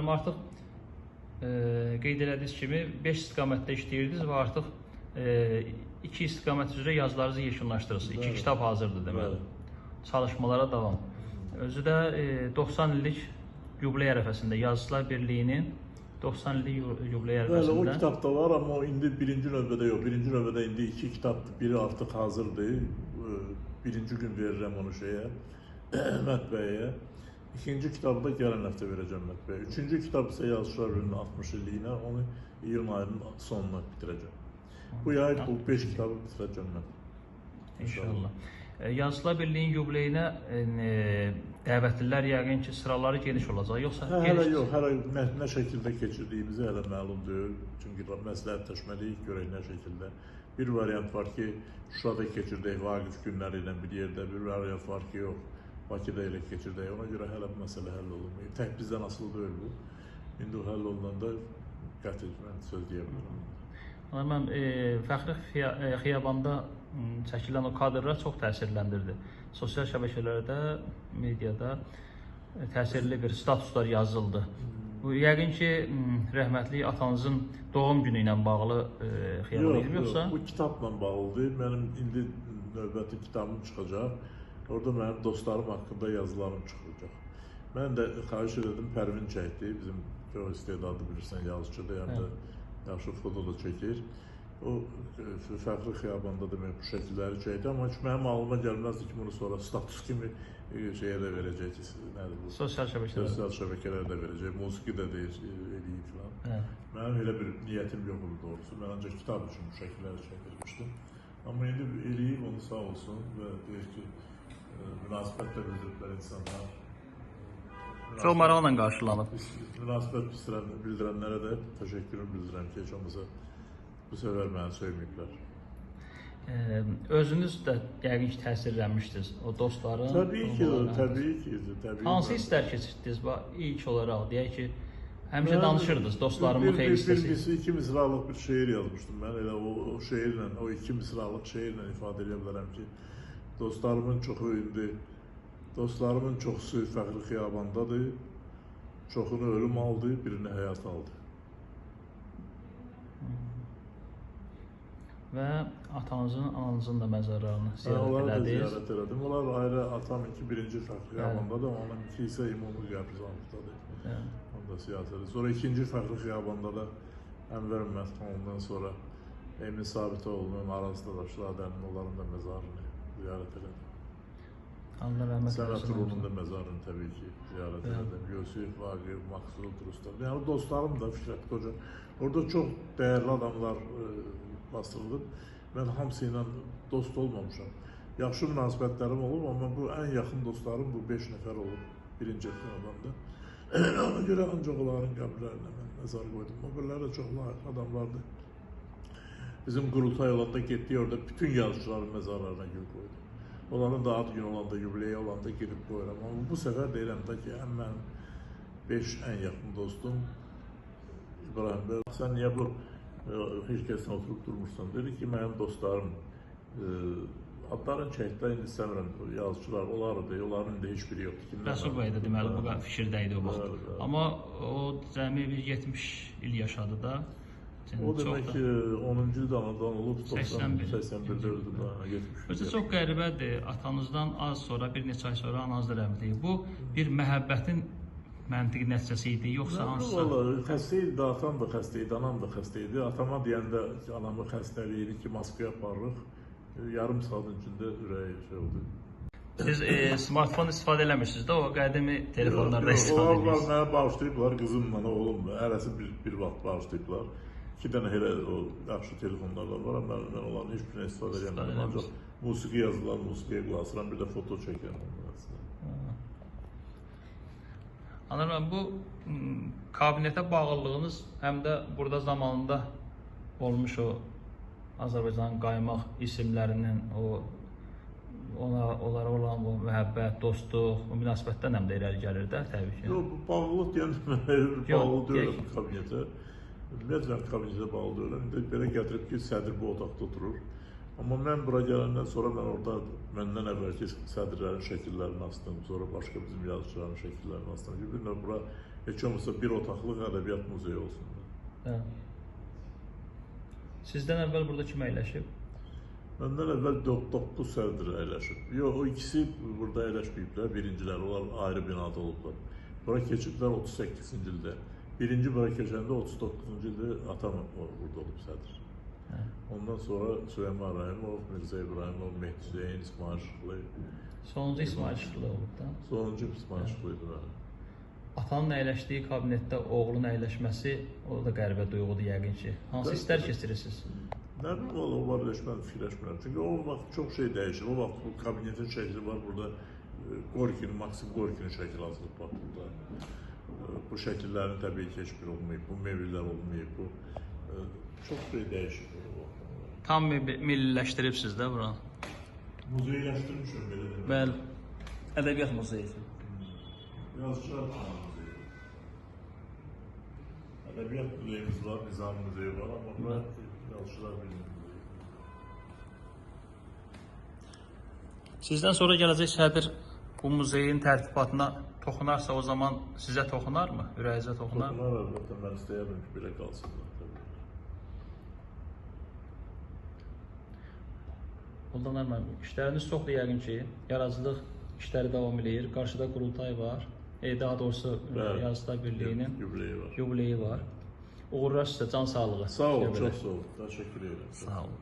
müəllim, artıq qeyd elədiyiniz kimi 5 istiqamətdə işləyirdiniz və artıq 2 istiqamət üzrə yazılarınızı yekunlaşdırırsınız. 2 kitab hazırdır deməli. Çalışmalara davam. Özü də 90 illik yubiley ərəfəsində, Yazıçılar Birliyinin 90 illik yubiley ərəfəsində. Bəli, o kitab da var, amma indi birinci növbədə yox. Birinci növbədə indi 2 kitabdır. Biri artıq hazırdır. Birinci gün verirəm onu mətbəəyə. İkinci kitabı da gələn həftə verəcəm mətbəəyə. Üçüncü kitab isə Yazıçılar Birliyinin 60 illiyinə, onu iyun ayının sonuna bitirəcəm. Bu yay 5 kitabı bitirəcəm mən. İnşallah. Yazıçılar Birliyinin yubileyinə dəvətlilər yəqin ki, sıraları geniş olacaq, yoxsa hələ yox, hələ nə şəkildə keçirdiyimizi hələ məlum deyil. Çünki məsləhətləşməliyik, görək nə şəkildə. Bir variant var ki, Şuşada keçirdək Vaqif günləri ilə bir yerdə, bir variant var ki, yox, Bakıda ilə keçirdək. Ona görə hələ bu məsələ həll olunmuyor. Tək bizdən asılı deyil bu. İndi o həll olunanda qəti mən söz deyə bilirəm. Mən Fəxri Xiyabanda çəkilən o kadrlar çox təsirləndirdi. Sosial şəbəkələrdə, mediada təsirli bir statuslar yazıldı. Bu yəqin ki, rəhmətli atanızın doğum günü ilə bağlı xiyaban edib, yoxsa? Yox, bu kitabla bağlıdır. Mənim indi növbəti kitabım çıxacaq. Orada mənim dostlarım haqqında yazılarım çıxacaq. Mən də xahiş edirdim, Pərvin çəkdi. Bizim çox istedadlı bilirsən, yazıcıdır, həm də yaxşı foto da çəkir. O Fəxri Xiyabanda demək bu şəkilləri çəkdi, amma heç mənim ağlıma gəlməzdi ki, bunu sonra status kimi şeyə də verəcək, nədir bu? Sosial şəbəkələrdə verəcək, musiqi də eləyib filan. Mənim elə bir niyyətim yox idi doğrusu, mən ancaq kitab üçün bu şəkilləri çəkdirmişdim. Amma indi eləyib, onu sağ olsun və deyir ki, münasibət də bildiriblər insanlar. Çox maraqla qarşılanıb. Münasibət bildirənlərə də təşəkkürümü bildirirəm ki, heç olmasa bu səfər məni söyməyiblər. Özünüz də yəqin ki, təsirlənmişdiniz o dostların. Təbii ki. Hansı hisslər keçirdiniz? İlk olaraq deyək ki, həmişə danışırdınız, dostlarımın xeyir istəsi. 2 misralıq bir şeir yazmışdım mən. Elə o şeirlə, o 2 misralıq şeirlə ifadə edə bilərəm ki, dostlarımın çoxu indi, dostlarımın çoxusu Fəxri Xiyabandadır, çoxunu ölüm aldı, birini həyat aldı. Və atanızın, ananızın da məzarlarını ziyarət elədiniz. Ziyarət elədim. Onlar ayrı, atam birinci Fəxri Xiyabandadır, onunki isə ümumi qəbrizanlıqdadır. Onda siyasədir. Sonra ikinci Fəxri Xiyabanda da Ənvər Mətxanından sonra Emin Sabitoğlu'nun arasında da Şıladənin onların da məzarını ziyarət elədim. Allah rəhmət eləsin. Sənət Ruhunun da məzarını təbii ki ziyarət elədim. Yusif, Vaqif, Maksud, Rustam. Yəni dostlarım da Fikrət Qoca. Orada çox dəyərli adamlar bastırılıb. Mən hamısı ilə dost olmamışam. Yaxşı münasibətlərim olub, amma bu ən yaxın dostlarım bu 5 nəfər olub birinci adamda. Ona görə ancaq onların qəbirlərinə mən məzar qoydum. O birləri də çox layiq adamlardır. Bizim qurultay olanda getdik, orada bütün yazıcıların məzarlarına gül qoydum. Onların da ad günü olanda, yubileyi olanda gedib qoyuram. Amma bu səfər deyirəm də ki, mənim 5 ən yaxın dostum İbrahim bəy, sən niyə bu heç kəsin oturub durmuşsan? Dedi ki, mənim dostlarım adların çəkdə indi istəmirəm, yazıcılar, onların indi heç biri yoxdur. Rəsul bəy də deməli, bu fikirdəydi o vaxt. Amma o cəmi bir 70 il yaşadı da. O demək ki, 10-cu ildə anadan olub, 81-də öldü. Özü çox qəribədir, atanızdan az sonra, bir neçə ay sonra ananız da rəhmət edib. Bu bir məhəbbətin məntiqi nəticəsi idi, yoxsa hansısa? Valla, xəstə idi, atam da xəstə idi, anam da xəstə idi. Atama deyəndə ki, anamın xəstəliyini ki, Moskvaya aparırıq, yarım saatın içində ürəyi şey oldu. Siz smartfon istifadə eləmirsiniz də, o qədimi telefonlarda istifadə edirsiniz. Onlar mənə bağışlayıblar, qızımla, oğlumla, hərəsi bir vaxt bağışlayıblar. 2 dənə elə o yaxşı telefonlarla var, mən onların heç birinə istifadə edəmirəm. Ancaq musiqi yazılan, musiqiyə qulaq asıram, bir də foto çəkirəm. Anlarım, bu kabinetə bağlılığınız həm də burada zamanında olmuş o Azərbaycanın qaymaq isimlərinin onlara olan o məhəbbət, dostluq, o münasibətdən həm də irəli gəlir də təbii ki. Yox, bağlılıq deyəndə bağlı deyiləm kabinetə. Ümumiyyətlə kabinetə bağlı deyiləm. İndi belə gətirib ki, sədr bu otaqda oturur. Amma mən bura gələndən sonra mən orada məndən əvvəlki sədrlərin şəkillərini astım, sonra başqa bizim yazıcıların şəkillərini astım. Bir də bura heç olmasa bir otaqlıq ədəbiyyat muzeyi olsun. Hə. Sizdən əvvəl burada kim əyləşib? Məndən əvvəl 9 sərdir əyləşib. Yox, o ikisi burada əyləşməyiblər, birincilər, onlar ayrı binada olublar. Bura keçiblər 38-ci ildə. Birinci bura keçəndə 39-cu ildə atam burada olub sədr. Ondan sonra Süleyman Rəhimov, Mirzə İbrahimov, Mehdi Hüseyin, İsmail Şıxlı. Sonuncu İsmail Şıxlı olub da. Sonuncu İsmail Şıxlı idi mənim. Atanın əyləşdiyi kabinetdə oğlun əyləşməsi, o da qəribə duyğudur yəqin ki. Hansı hisslər keçirirsiniz? Nə bilim, o var, mən fikirləşmirəm. Çünki o vaxt çox şey dəyişir. O vaxt bu kabinetin şəkli var, burada Gorkinin, Maksim Gorkinin şəkli hazırlıq var burada. Bu şəkillərin təbii ki, heç bir olmayıb, bu mevlilər olmayıb, bu çox şey dəyişir. Tam milliləşdiribsiz də buranı. Muzeyləşdirmişəm, belə demək. Bəli, ədəbiyyat muzeyi. Yazıçılar muzeyi. Ədəbiyyat muzeyimiz var, Nizam muzeyi var, amma yazıçılar bilmir. Sizdən sonra gələcək sədr bu muzeyin tərtibatına toxunarsa, o zaman sizə toxunarmı? Ürəyinizə toxunar? Toxunar, əlbəttə, mən istəyərdim ki, belə qalsınlar. Ondan Ərman, işləriniz çoxdur yəqin ki, yaradıcılıq işləri davam edir. Qarşıda qurultay var, daha doğrusu Yazıçılar Birliyinin yubileyi var. Uğurlar sizə, can sağlığı. Sağ olun, çox sağ olun. Təşəkkür edirəm. Sağ olun.